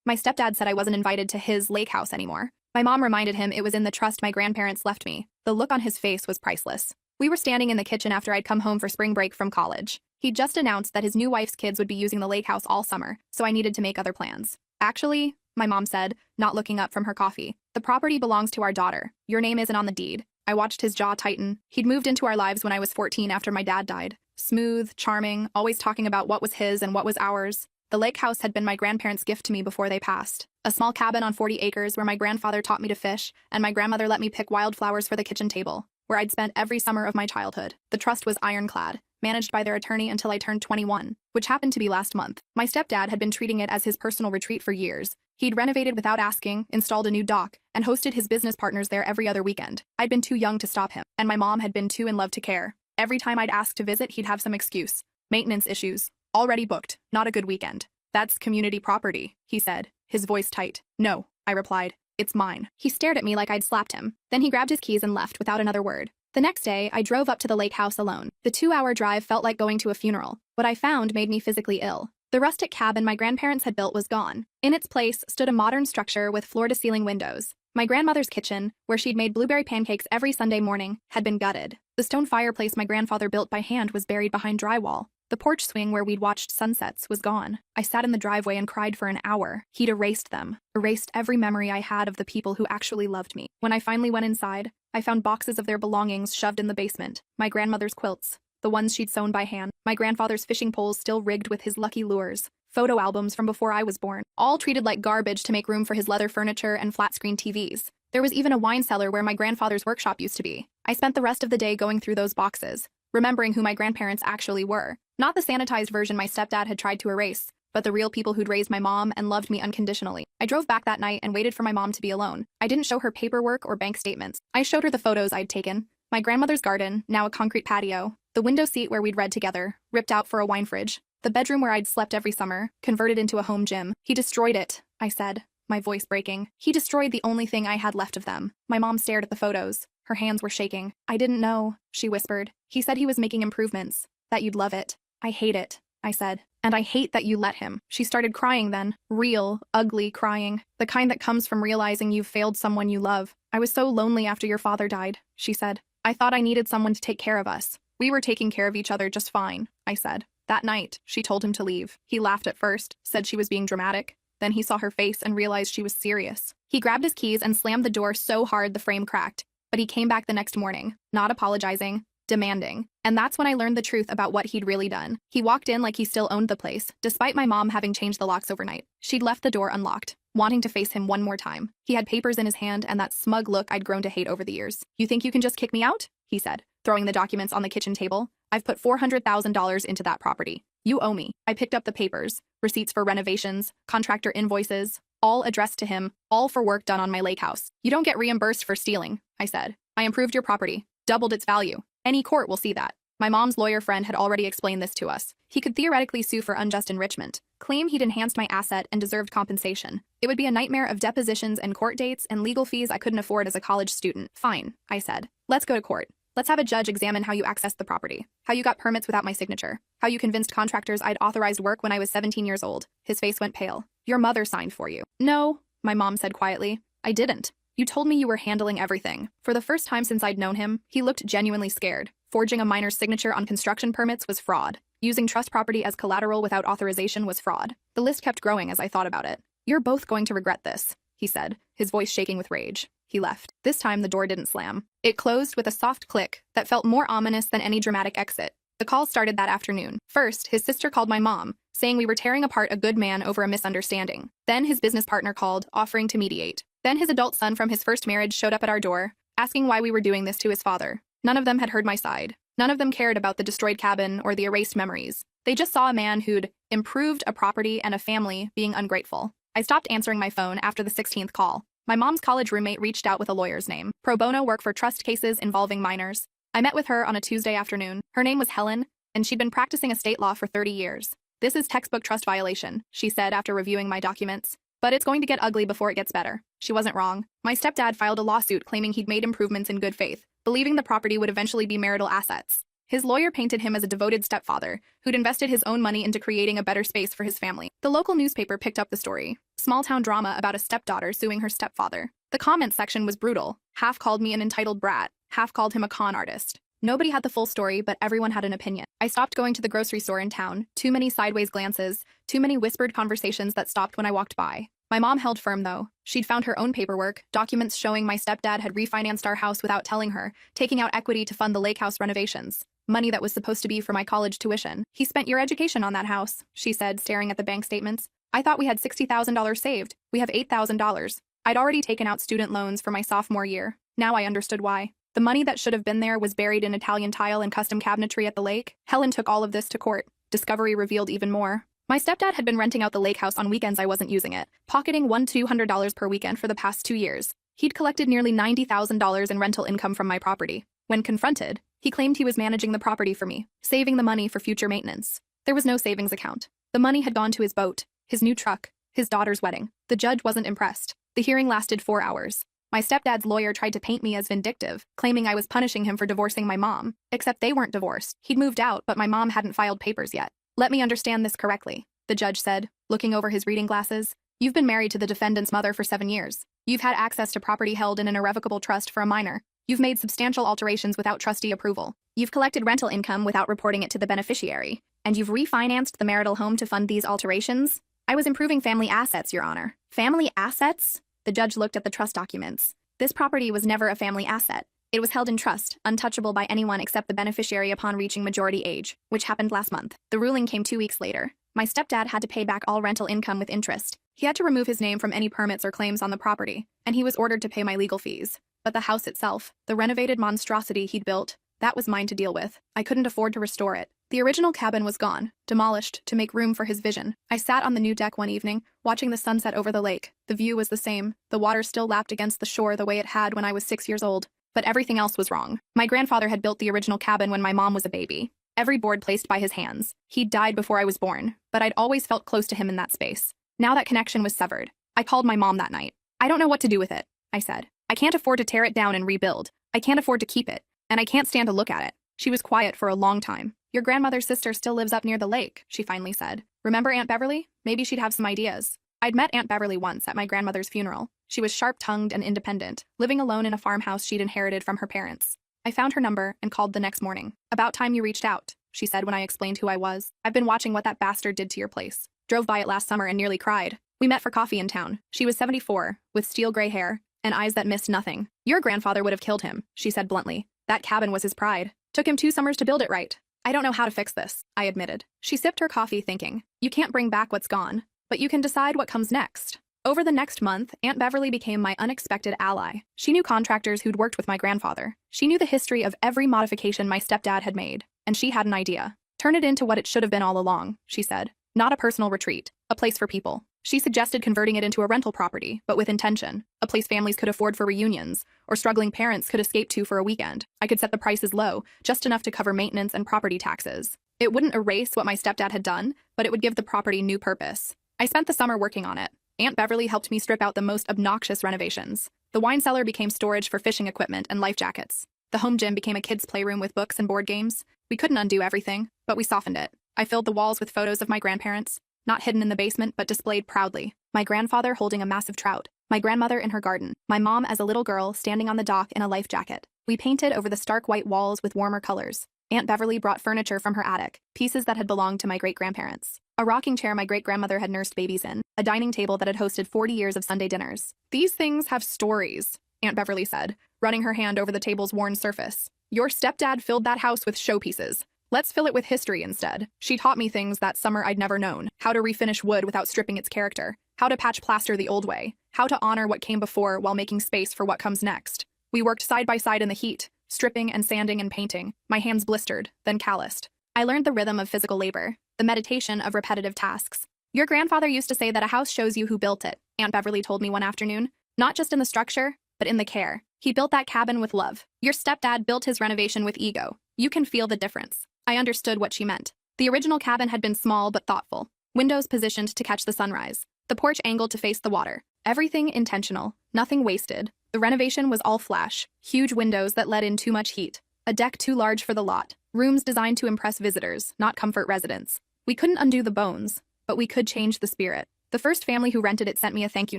My stepdad said I wasn't invited to his lake house anymore. My mom reminded him it was in the trust my grandparents left me. The look on his face was priceless. We were standing in the kitchen after I'd come home for spring break from college. He'd just announced that his new wife's kids would be using the lake house all summer, so I needed to make other plans. Actually, my mom said, not looking up from her coffee, the property belongs to our daughter. Your name isn't on the deed. I watched his jaw tighten. He'd moved into our lives when I was 14 after my dad died. Smooth, charming, always talking about what was his and what was ours. The lake house had been my grandparents' gift to me before they passed. A small cabin on 40 acres where my grandfather taught me to fish, and my grandmother let me pick wildflowers for the kitchen table, where I'd spent every summer of my childhood. The trust was ironclad, managed by their attorney until I turned 21, which happened to be last month. My stepdad had been treating it as his personal retreat for years. He'd renovated without asking, installed a new dock, and hosted his business partners there every other weekend. I'd been too young to stop him, and my mom had been too in love to care. Every time I'd ask to visit, he'd have some excuse. Maintenance issues. Already booked. Not a good weekend. That's community property, he said, his voice tight. No, I replied. It's mine. He stared at me like I'd slapped him. Then he grabbed his keys and left without another word. The next day, I drove up to the lake house alone. The 2-hour drive felt like going to a funeral. What I found made me physically ill. The rustic cabin my grandparents had built was gone. In its place stood a modern structure with floor-to-ceiling windows. My grandmother's kitchen, where she'd made blueberry pancakes every Sunday morning, had been gutted. The stone fireplace my grandfather built by hand was buried behind drywall. The porch swing where we'd watched sunsets was gone. I sat in the driveway and cried for an hour. He'd erased them, erased every memory I had of the people who actually loved me. When I finally went inside, I found boxes of their belongings shoved in the basement. My grandmother's quilts, the ones she'd sewn by hand. My grandfather's fishing poles still rigged with his lucky lures. Photo albums from before I was born, all treated like garbage to make room for his leather furniture and flat-screen TVs. There was even a wine cellar where my grandfather's workshop used to be. I spent the rest of the day going through those boxes, remembering who my grandparents actually were. Not the sanitized version my stepdad had tried to erase, but the real people who'd raised my mom and loved me unconditionally. I drove back that night and waited for my mom to be alone. I didn't show her paperwork or bank statements. I showed her the photos I'd taken. My grandmother's garden, now a concrete patio. The window seat where we'd read together, ripped out for a wine fridge. The bedroom where I'd slept every summer, converted into a home gym. He destroyed it, I said, my voice breaking. He destroyed the only thing I had left of them. My mom stared at the photos. Her hands were shaking. I didn't know, she whispered. He said he was making improvements, that you'd love it. I hate it, I said. And I hate that you let him. She started crying then. Real, ugly crying. The kind that comes from realizing you've failed someone you love. I was so lonely after your father died, she said. I thought I needed someone to take care of us. We were taking care of each other just fine, I said. That night, she told him to leave. He laughed at first, said she was being dramatic. Then he saw her face and realized she was serious. He grabbed his keys and slammed the door so hard the frame cracked. But he came back the next morning, not apologizing, demanding. And that's when I learned the truth about what he'd really done. He walked in like he still owned the place, despite my mom having changed the locks overnight. She'd left the door unlocked, wanting to face him one more time. He had papers in his hand and that smug look I'd grown to hate over the years. You think you can just kick me out? He said, throwing the documents on the kitchen table. I've put $400,000 into that property. You owe me. I picked up the papers, receipts for renovations, contractor invoices, all addressed to him, all for work done on my lake house. You don't get reimbursed for stealing, I said. I improved your property, doubled its value. Any court will see that. My mom's lawyer friend had already explained this to us. He could theoretically sue for unjust enrichment, claim he'd enhanced my asset and deserved compensation. It would be a nightmare of depositions and court dates and legal fees I couldn't afford as a college student. Fine, I said. Let's go to court. Let's have a judge examine how you accessed the property, how you got permits without my signature, how you convinced contractors I'd authorized work when I was 17 years old. His face went pale. Your mother signed for you. No, my mom said quietly. I didn't. You told me you were handling everything. For the first time since I'd known him, he looked genuinely scared. Forging a minor's signature on construction permits was fraud. Using trust property as collateral without authorization was fraud. The list kept growing as I thought about it. You're both going to regret this, he said, his voice shaking with rage. He left. This time the door didn't slam. It closed with a soft click that felt more ominous than any dramatic exit. The call started that afternoon. First, his sister called my mom, saying we were tearing apart a good man over a misunderstanding. Then his business partner called, offering to mediate. Then his adult son from his first marriage showed up at our door, asking why we were doing this to his father. None of them had heard my side. None of them cared about the destroyed cabin or the erased memories. They just saw a man who'd improved a property and a family being ungrateful. I stopped answering my phone after the 16th call. My mom's college roommate reached out with a lawyer's name. Pro bono work for trust cases involving minors. I met with her on a Tuesday afternoon. Her name was Helen, and she'd been practicing estate law for 30 years. This is textbook trust violation, she said after reviewing my documents. But it's going to get ugly before it gets better. She wasn't wrong. My stepdad filed a lawsuit claiming he'd made improvements in good faith, believing the property would eventually be marital assets. His lawyer painted him as a devoted stepfather who'd invested his own money into creating a better space for his family. The local newspaper picked up the story. Small-town drama about a stepdaughter suing her stepfather. The comments section was brutal. Half called me an entitled brat, half called him a con artist. Nobody had the full story, but everyone had an opinion. I stopped going to the grocery store in town. Too many sideways glances, too many whispered conversations that stopped when I walked by. My mom held firm, though. She'd found her own paperwork, documents showing my stepdad had refinanced our house without telling her, taking out equity to fund the lake house renovations. Money that was supposed to be for my college tuition. He spent your education on that house, she said, staring at the bank statements. I thought we had $60,000 saved. We have $8,000. I'd already taken out student loans for my sophomore year. Now I understood why. The money that should have been there was buried in Italian tile and custom cabinetry at the lake. Helen took all of this to court. Discovery revealed even more. My stepdad had been renting out the lake house on weekends I wasn't using it, pocketing $100-200 per weekend for the past 2 years. He'd collected nearly $90,000 in rental income from my property. When confronted, he claimed he was managing the property for me, saving the money for future maintenance. There was no savings account. The money had gone to his boat, his new truck, his daughter's wedding. The judge wasn't impressed. The hearing lasted 4 hours. My stepdad's lawyer tried to paint me as vindictive, claiming I was punishing him for divorcing my mom. Except they weren't divorced. He'd moved out, but my mom hadn't filed papers yet. Let me understand this correctly, the judge said, looking over his reading glasses. You've been married to the defendant's mother for 7 years. You've had access to property held in an irrevocable trust for a minor. You've made substantial alterations without trustee approval. You've collected rental income without reporting it to the beneficiary. And you've refinanced the marital home to fund these alterations? I was improving family assets, Your Honor. Family assets? The judge looked at the trust documents. This property was never a family asset. It was held in trust, untouchable by anyone except the beneficiary upon reaching majority age, which happened last month. The ruling came 2 weeks later. My stepdad had to pay back all rental income with interest. He had to remove his name from any permits or claims on the property, and he was ordered to pay my legal fees. But the house itself, the renovated monstrosity he'd built, that was mine to deal with. I couldn't afford to restore it. The original cabin was gone, demolished to make room for his vision. I sat on the new deck one evening, watching the sunset over the lake. The view was the same. The water still lapped against the shore the way it had when I was 6 years old. But everything else was wrong. My grandfather had built the original cabin when my mom was a baby. Every board placed by his hands. He'd died before I was born, but I'd always felt close to him in that space. Now that connection was severed. I called my mom that night. I don't know what to do with it, I said. I can't afford to tear it down and rebuild. I can't afford to keep it, and I can't stand to look at it. She was quiet for a long time. Your grandmother's sister still lives up near the lake, she finally said. Remember Aunt Beverly? Maybe she'd have some ideas. I'd met Aunt Beverly once at my grandmother's funeral. She was sharp-tongued and independent, living alone in a farmhouse she'd inherited from her parents. I found her number and called the next morning. About time you reached out, she said when I explained who I was. I've been watching what that bastard did to your place. Drove by it last summer and nearly cried. We met for coffee in town. She was 74, with steel gray hair, and eyes that missed nothing. Your grandfather would have killed him, she said bluntly. That cabin was his pride. Took him 2 summers to build it right. I don't know how to fix this, I admitted. She sipped her coffee thinking, you can't bring back what's gone, but you can decide what comes next. Over the next month, Aunt Beverly became my unexpected ally. She knew contractors who'd worked with my grandfather. She knew the history of every modification my stepdad had made, and she had an idea. Turn it into what it should have been all along, she said. Not a personal retreat, a place for people. She suggested converting it into a rental property, but with intention. A place families could afford for reunions, or struggling parents could escape to for a weekend. I could set the prices low, just enough to cover maintenance and property taxes. It wouldn't erase what my stepdad had done, but it would give the property new purpose. I spent the summer working on it. Aunt Beverly helped me strip out the most obnoxious renovations. The wine cellar became storage for fishing equipment and life jackets. The home gym became a kid's playroom with books and board games. We couldn't undo everything, but we softened it. I filled the walls with photos of my grandparents, not hidden in the basement but displayed proudly. My grandfather holding a massive trout, my grandmother in her garden, my mom as a little girl standing on the dock in a life jacket. We painted over the stark white walls with warmer colors. Aunt Beverly brought furniture from her attic, pieces that had belonged to my great-grandparents. A rocking chair my great-grandmother had nursed babies in, a dining table that had hosted 40 years of Sunday dinners. These things have stories, Aunt Beverly said, running her hand over the table's worn surface. Your stepdad filled that house with showpieces. Let's fill it with history instead. She taught me things that summer I'd never known. How to refinish wood without stripping its character. How to patch plaster the old way. How to honor what came before while making space for what comes next. We worked side by side in the heat, stripping and sanding and painting. My hands blistered, then calloused. I learned the rhythm of physical labor, the meditation of repetitive tasks. Your grandfather used to say that a house shows you who built it, Aunt Beverly told me one afternoon. Not just in the structure, but in the care. He built that cabin with love. Your stepdad built his renovation with ego. You can feel the difference. I understood what she meant. The original cabin had been small but thoughtful. Windows positioned to catch the sunrise. The porch angled to face the water. Everything intentional, nothing wasted. The renovation was all flash, huge windows that let in too much heat. A deck too large for the lot. Rooms designed to impress visitors, not comfort residents. We couldn't undo the bones, but we could change the spirit. The first family who rented it sent me a thank you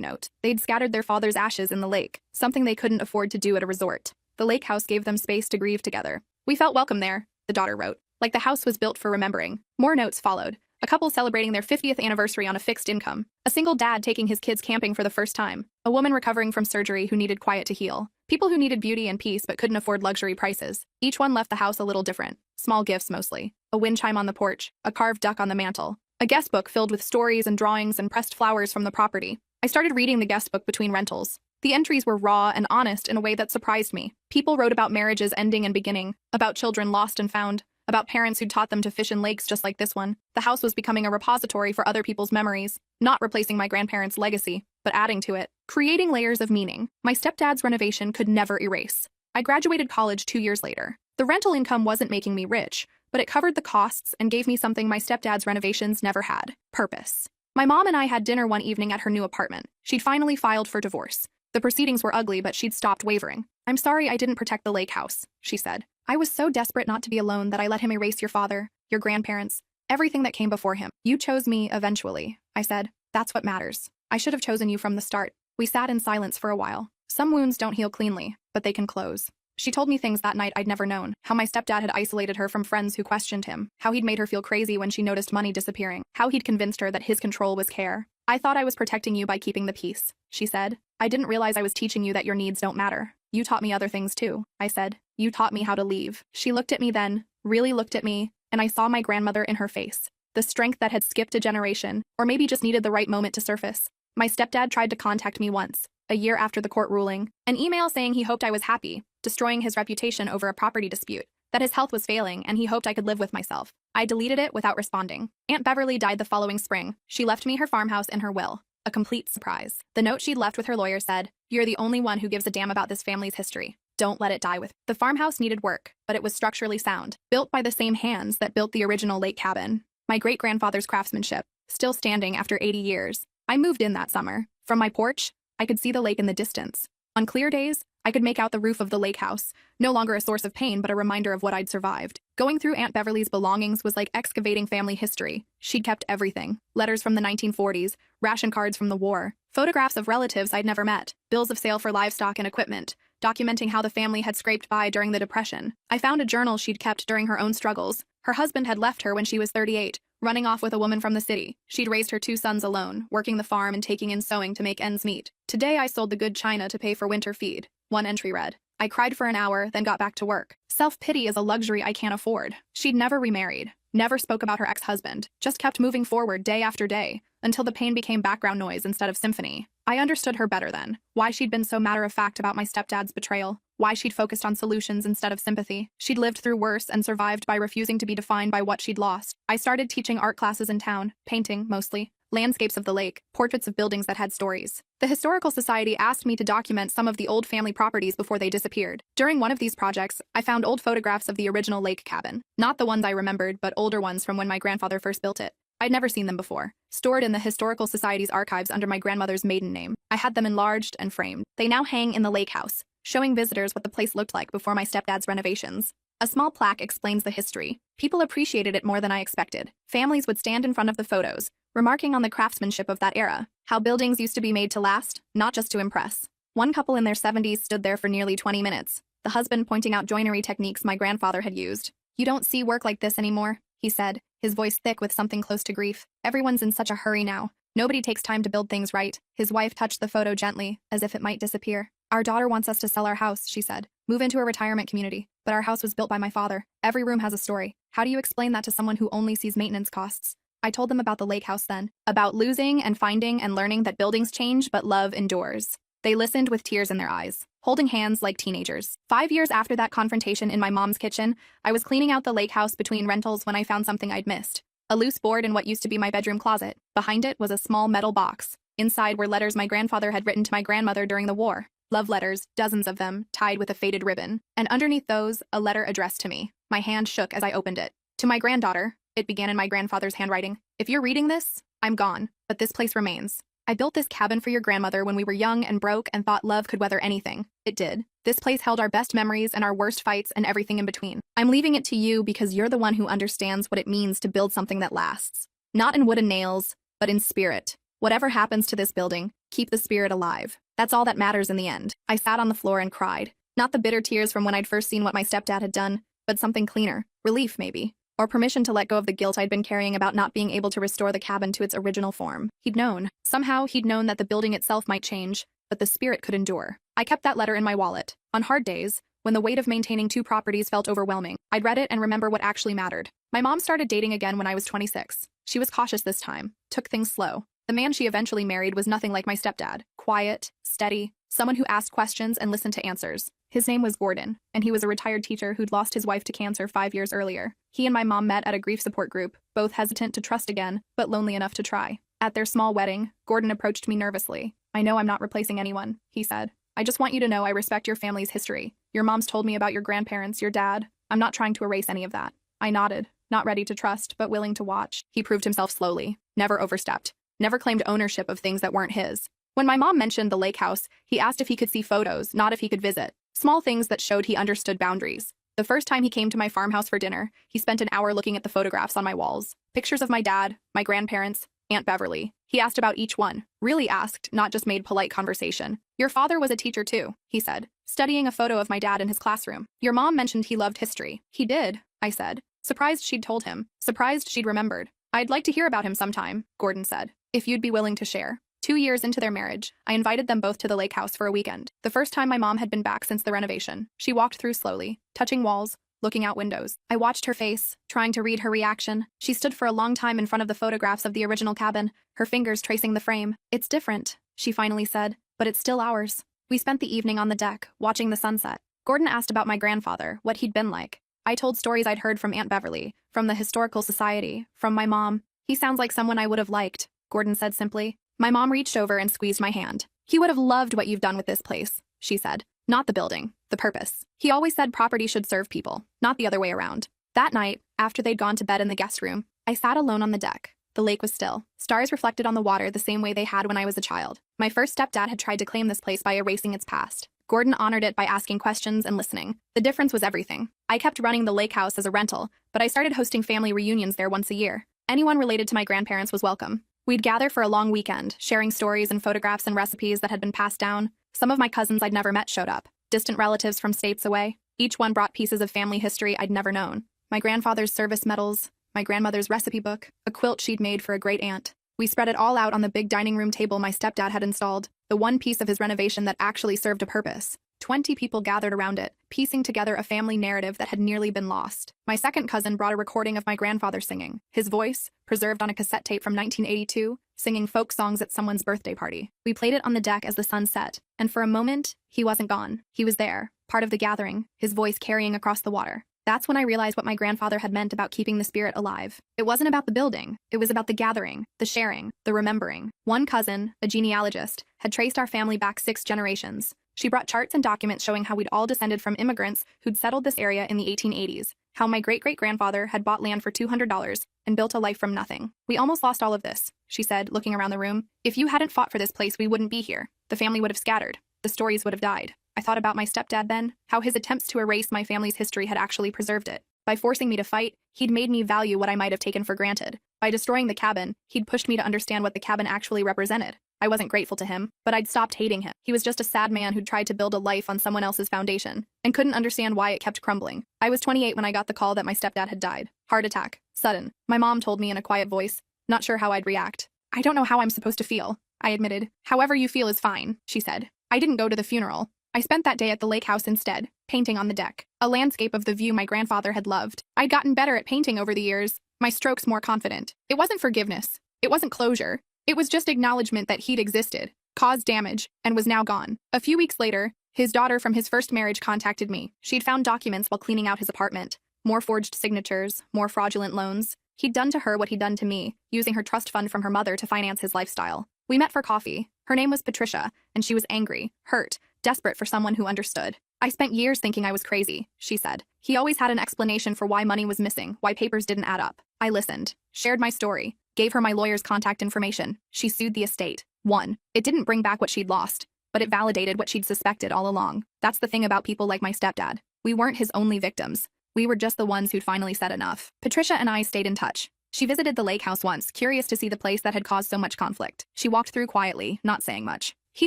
note. They'd scattered their father's ashes in the lake, something they couldn't afford to do at a resort. The lake house gave them space to grieve together. We felt welcome there, the daughter wrote, like the house was built for remembering. More notes followed. A couple celebrating their 50th anniversary on a fixed income. A single dad taking his kids camping for the first time. A woman recovering from surgery who needed quiet to heal. People who needed beauty and peace but couldn't afford luxury prices. Each one left the house a little different. Small gifts mostly. A wind chime on the porch. A carved duck on the mantel. A guest book filled with stories and drawings and pressed flowers from the property. I started reading the guest book between rentals. The entries were raw and honest in a way that surprised me. People wrote about marriages ending and beginning, about children lost and found, about parents who'd taught them to fish in lakes just like this one. The house was becoming a repository for other people's memories, not replacing my grandparents' legacy, but adding to it, creating layers of meaning. My stepdad's renovation could never erase. I graduated college 2 years later. The rental income wasn't making me rich, but it covered the costs and gave me something my stepdad's renovations never had: purpose. My mom and I had dinner one evening at her new apartment. She'd finally filed for divorce. The proceedings were ugly, but she'd stopped wavering. "I'm sorry I didn't protect the lake house," she said. "I was so desperate not to be alone that I let him erase your father, your grandparents, everything that came before him. You chose me eventually," I said. "That's what matters. I should have chosen you from the start." We sat in silence for a while. Some wounds don't heal cleanly, but they can close. She told me things that night I'd never known. How my stepdad had isolated her from friends who questioned him. How he'd made her feel crazy when she noticed money disappearing. How he'd convinced her that his control was care. "I thought I was protecting you by keeping the peace," she said. "I didn't realize I was teaching you that your needs don't matter. You taught me other things too," I said. "You taught me how to leave." She looked at me then, really looked at me, and I saw my grandmother in her face. The strength that had skipped a generation, or maybe just needed the right moment to surface. My stepdad tried to contact me once, a year after the court ruling, an email saying he hoped I was happy, destroying his reputation over a property dispute, that his health was failing and he hoped I could live with myself. I deleted it without responding. Aunt Beverly died the following spring. She left me her farmhouse and her will. A complete surprise. The note she'd left with her lawyer said, "You're the only one who gives a damn about this family's history. Don't let it die with." The farmhouse needed work, but it was structurally sound, built by the same hands that built the original lake cabin. My great-grandfather's craftsmanship, still standing after 80 years. I moved in that summer. From my porch, I could see the lake in the distance. On clear days, I could make out the roof of the lake house, no longer a source of pain but a reminder of what I'd survived. Going through Aunt Beverly's belongings was like excavating family history. She'd kept everything. Letters from the 1940s, ration cards from the war, photographs of relatives I'd never met, bills of sale for livestock and equipment, documenting how the family had scraped by during the Depression. I found a journal she'd kept during her own struggles. Her husband had left her when she was 38, running off with a woman from the city. She'd raised her 2 sons alone, working the farm and taking in sewing to make ends meet. "Today I sold the good china to pay for winter feed," one entry read. "I cried for an hour, then got back to work. Self-pity is a luxury I can't afford." She'd never remarried, never spoke about her ex-husband, just kept moving forward day after day, until the pain became background noise instead of symphony. I understood her better then. Why she'd been so matter-of-fact about my stepdad's betrayal. Why she'd focused on solutions instead of sympathy. She'd lived through worse and survived by refusing to be defined by what she'd lost. I started teaching art classes in town, painting, mostly. Landscapes of the lake, portraits of buildings that had stories. The Historical Society asked me to document some of the old family properties before they disappeared. During one of these projects, I found old photographs of the original lake cabin. Not the ones I remembered, but older ones from when my grandfather first built it. I'd never seen them before. Stored in the Historical Society's archives under my grandmother's maiden name. I had them enlarged and framed. They now hang in the lake house, showing visitors what the place looked like before my stepdad's renovations. A small plaque explains the history. People appreciated it more than I expected. Families would stand in front of the photos, remarking on the craftsmanship of that era, how buildings used to be made to last, not just to impress. One couple in their 70s stood there for nearly 20 minutes, the husband pointing out joinery techniques my grandfather had used. "You don't see work like this anymore," he said, his voice thick with something close to grief. "Everyone's in such a hurry now. Nobody takes time to build things right." His wife touched the photo gently, as if it might disappear. "Our daughter wants us to sell our house," she said. "Move into a retirement community. But our house was built by my father. Every room has a story. How do you explain that to someone who only sees maintenance costs?" I told them about the lake house then, about losing and finding and learning that buildings change but love endures. They listened with tears in their eyes, holding hands like teenagers. 5 years after that confrontation in my mom's kitchen, I was cleaning out the lake house between rentals when I found something I'd missed. A loose board in what used to be my bedroom closet. Behind it was a small metal box. Inside were letters my grandfather had written to my grandmother during the war. Love letters, dozens of them, tied with a faded ribbon. And underneath those, a letter addressed to me. My hand shook as I opened it. "To my granddaughter," it began in my grandfather's handwriting. "If you're reading this, I'm gone, but this place remains. I built this cabin for your grandmother when we were young and broke and thought love could weather anything. It did. This place held our best memories and our worst fights and everything in between. I'm leaving it to you because you're the one who understands what it means to build something that lasts. Not in wood and nails, but in spirit. Whatever happens to this building, keep the spirit alive. That's all that matters in the end. I sat on the floor and cried. Not the bitter tears from when I'd first seen what my stepdad had done, but something cleaner. Relief, maybe. Or permission to let go of the guilt I'd been carrying about not being able to restore the cabin to its original form. He'd known. Somehow, he'd known that the building itself might change, but the spirit could endure. I kept that letter in my wallet. On hard days, when the weight of maintaining 2 properties felt overwhelming, I'd read it and remember what actually mattered. My mom started dating again when I was 26. She was cautious this time, took things slow. The man she eventually married was nothing like my stepdad. Quiet, steady, someone who asked questions and listened to answers. His name was Gordon, and he was a retired teacher who'd lost his wife to cancer 5 years earlier. He and my mom met at a grief support group, both hesitant to trust again, but lonely enough to try. At their small wedding, Gordon approached me nervously. "I know I'm not replacing anyone," he said. "I just want you to know I respect your family's history. Your mom's told me about your grandparents, your dad. I'm not trying to erase any of that." I nodded, not ready to trust, but willing to watch. He proved himself slowly, never overstepped, never claimed ownership of things that weren't his. When my mom mentioned the lake house, he asked if he could see photos, not if he could visit. Small things that showed he understood boundaries. The first time he came to my farmhouse for dinner, he spent an hour looking at the photographs on my walls. Pictures of my dad, my grandparents, Aunt Beverly. He asked about each one. Really asked, not just made polite conversation. "Your father was a teacher too," he said, studying a photo of my dad in his classroom. "Your mom mentioned he loved history." "He did," I said, surprised she'd told him, surprised she'd remembered. "I'd like to hear about him sometime," Gordon said, "if you'd be willing to share." 2 years into their marriage, I invited them both to the lake house for a weekend. The first time my mom had been back since the renovation. She walked through slowly, touching walls, looking out windows. I watched her face, trying to read her reaction. She stood for a long time in front of the photographs of the original cabin, her fingers tracing the frame. "It's different," she finally said, "but it's still ours." We spent the evening on the deck, watching the sunset. Gordon asked about my grandfather, what he'd been like. I told stories I'd heard from Aunt Beverly, from the Historical Society, from my mom. "He sounds like someone I would have liked," Gordon said simply. My mom reached over and squeezed my hand. "He would have loved what you've done with this place," she said. "Not the building, the purpose. He always said property should serve people, not the other way around." That night, after they'd gone to bed in the guest room, I sat alone on the deck. The lake was still. Stars reflected on the water the same way they had when I was a child. My first stepdad had tried to claim this place by erasing its past. Gordon honored it by asking questions and listening. The difference was everything. I kept running the lake house as a rental, but I started hosting family reunions there once a year. Anyone related to my grandparents was welcome. We'd gather for a long weekend, sharing stories and photographs and recipes that had been passed down. Some of my cousins I'd never met showed up, distant relatives from states away. Each one brought pieces of family history I'd never known. My grandfather's service medals, my grandmother's recipe book, a quilt she'd made for a great aunt. We spread it all out on the big dining room table my stepdad had installed, the one piece of his renovation that actually served a purpose. 20 people gathered around it, piecing together a family narrative that had nearly been lost. My second cousin brought a recording of my grandfather singing, his voice, preserved on a cassette tape from 1982, singing folk songs at someone's birthday party. We played it on the deck as the sun set, and for a moment, he wasn't gone. He was there, part of the gathering, his voice carrying across the water. That's when I realized what my grandfather had meant about keeping the spirit alive. It wasn't about the building. It was about the gathering, the sharing, the remembering. One cousin, a genealogist, had traced our family back 6 generations. She brought charts and documents showing how we'd all descended from immigrants who'd settled this area in the 1880s, how my great-great-grandfather had bought land for $200 and built a life from nothing. "We almost lost all of this," she said, looking around the room. "If you hadn't fought for this place, we wouldn't be here. The family would have scattered. The stories would have died." I thought about my stepdad then, how his attempts to erase my family's history had actually preserved it. By forcing me to fight, he'd made me value what I might have taken for granted. By destroying the cabin, he'd pushed me to understand what the cabin actually represented. I wasn't grateful to him, but I'd stopped hating him. He was just a sad man who'd tried to build a life on someone else's foundation, and couldn't understand why it kept crumbling. I was 28 when I got the call that my stepdad had died. Heart attack. Sudden. My mom told me in a quiet voice, not sure how I'd react. "I don't know how I'm supposed to feel," I admitted. "However you feel is fine," she said. I didn't go to the funeral. I spent that day at the lake house instead, painting on the deck, a landscape of the view my grandfather had loved. I'd gotten better at painting over the years, my strokes more confident. It wasn't forgiveness. It wasn't closure. It was just acknowledgement that he'd existed, caused damage, and was now gone. A few weeks later, his daughter from his first marriage contacted me. She'd found documents while cleaning out his apartment. More forged signatures, more fraudulent loans. He'd done to her what he'd done to me, using her trust fund from her mother to finance his lifestyle. We met for coffee. Her name was Patricia, and she was angry, hurt, desperate for someone who understood. "I spent years thinking I was crazy," she said. "He always had an explanation for why money was missing, why papers didn't add up." I listened, shared my story. Gave her my lawyer's contact information. She sued the estate. 1. It didn't bring back what she'd lost, but it validated what she'd suspected all along. That's the thing about people like my stepdad. We weren't his only victims. We were just the ones who'd finally said enough. Patricia and I stayed in touch. She visited the lake house once, curious to see the place that had caused so much conflict. She walked through quietly, not saying much. He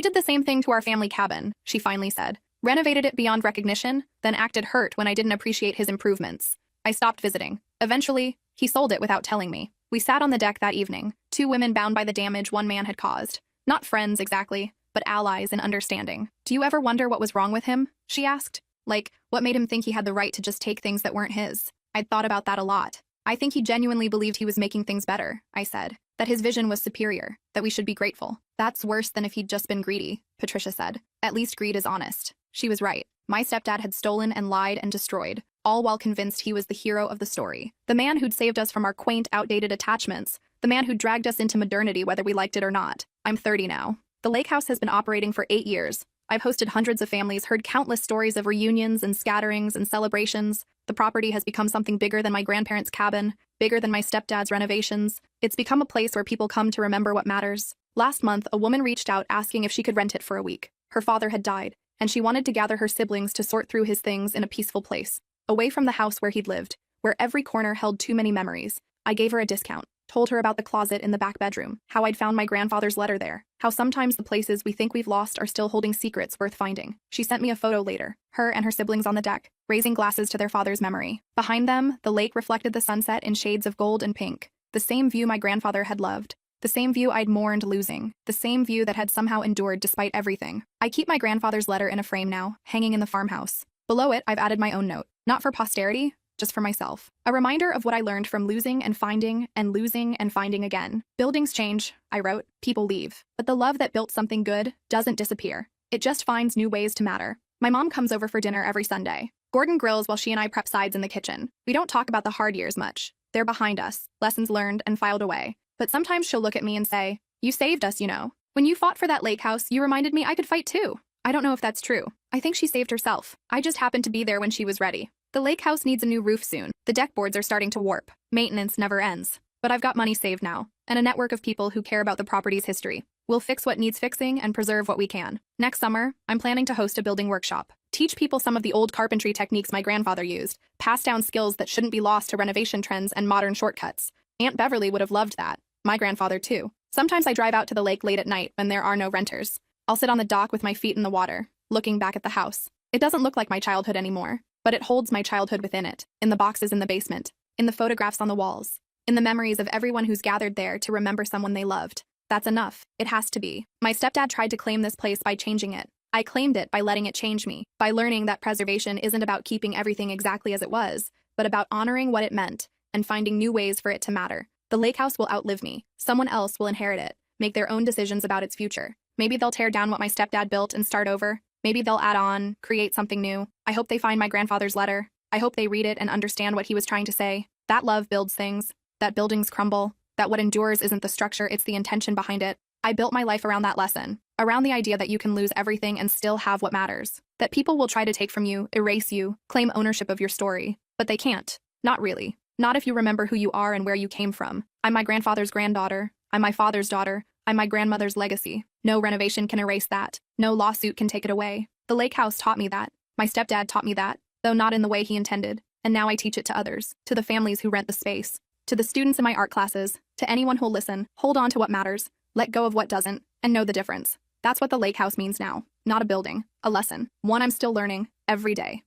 did the same thing to our family cabin, she finally said. Renovated it beyond recognition, then acted hurt when I didn't appreciate his improvements. I stopped visiting. Eventually, he sold it without telling me. We sat on the deck that evening, 2 women bound by the damage one man had caused. Not friends exactly, but allies in understanding. Do you ever wonder what was wrong with him? She asked. Like, what made him think he had the right to just take things that weren't his? I'd thought about that a lot. I think he genuinely believed he was making things better, I said. That his vision was superior, that we should be grateful. That's worse than if he'd just been greedy, Patricia said. At least greed is honest. She was right. My stepdad had stolen and lied and destroyed, all while convinced he was the hero of the story. The man who'd saved us from our quaint, outdated attachments. The man who dragged us into modernity whether we liked it or not. I'm 30 now. The lake house has been operating for 8 years. I've hosted hundreds of families, heard countless stories of reunions and scatterings and celebrations. The property has become something bigger than my grandparents' cabin, bigger than my stepdad's renovations. It's become a place where people come to remember what matters. Last month, a woman reached out asking if she could rent it for a week. Her father had died, and she wanted to gather her siblings to sort through his things in a peaceful place, away from the house where he'd lived, where every corner held too many memories. I gave her a discount. Told her about the closet in the back bedroom, how I'd found my grandfather's letter there, how sometimes the places we think we've lost are still holding secrets worth finding. She sent me a photo later, her and her siblings on the deck, raising glasses to their father's memory. Behind them, the lake reflected the sunset in shades of gold and pink, the same view my grandfather had loved, the same view I'd mourned losing, the same view that had somehow endured despite everything. I keep my grandfather's letter in a frame now, hanging in the farmhouse. Below it, I've added my own note, not for posterity, just for myself. A reminder of what I learned from losing and finding and losing and finding again. Buildings change, I wrote, people leave. But the love that built something good doesn't disappear. It just finds new ways to matter. My mom comes over for dinner every Sunday. Gordon grills while she and I prep sides in the kitchen. We don't talk about the hard years much. They're behind us, lessons learned and filed away. But sometimes she'll look at me and say, "You saved us, you know. When you fought for that lake house, you reminded me I could fight too." I don't know if that's true. I think she saved herself. I just happened to be there when she was ready. The lake house needs a new roof soon. The deck boards are starting to warp. Maintenance never ends. But I've got money saved now, and a network of people who care about the property's history. We'll fix what needs fixing and preserve what we can. Next summer, I'm planning to host a building workshop. Teach people some of the old carpentry techniques my grandfather used. Pass down skills that shouldn't be lost to renovation trends and modern shortcuts. Aunt Beverly would have loved that. My grandfather too. Sometimes I drive out to the lake late at night when there are no renters. I'll sit on the dock with my feet in the water, looking back at the house. It doesn't look like my childhood anymore. But it holds my childhood within it, in the boxes in the basement, in the photographs on the walls, in the memories of everyone who's gathered there to remember someone they loved. That's enough. It has to be. My stepdad tried to claim this place by changing it. I claimed it by letting it change me, by learning that preservation isn't about keeping everything exactly as it was, but about honoring what it meant and finding new ways for it to matter. The lake house will outlive me. Someone else will inherit it, make their own decisions about its future. Maybe they'll tear down what my stepdad built and start over. Maybe they'll add on, create something new. I hope they find my grandfather's letter. I hope they read it and understand what he was trying to say. That love builds things, that buildings crumble, that what endures isn't the structure, it's the intention behind it. I built my life around that lesson, around the idea that you can lose everything and still have what matters. That people will try to take from you, erase you, claim ownership of your story. But they can't. Not really. Not if you remember who you are and where you came from. I'm my grandfather's granddaughter. I'm my father's daughter. I'm my grandmother's legacy. No renovation can erase that. No lawsuit can take it away. The lake house taught me that. My stepdad taught me that, though not in the way he intended. And now I teach it to others, to the families who rent the space, to the students in my art classes, to anyone who'll listen. Hold on to what matters, let go of what doesn't, and know the difference. That's what the lake house means now. Not a building, a lesson. One I'm still learning, every day.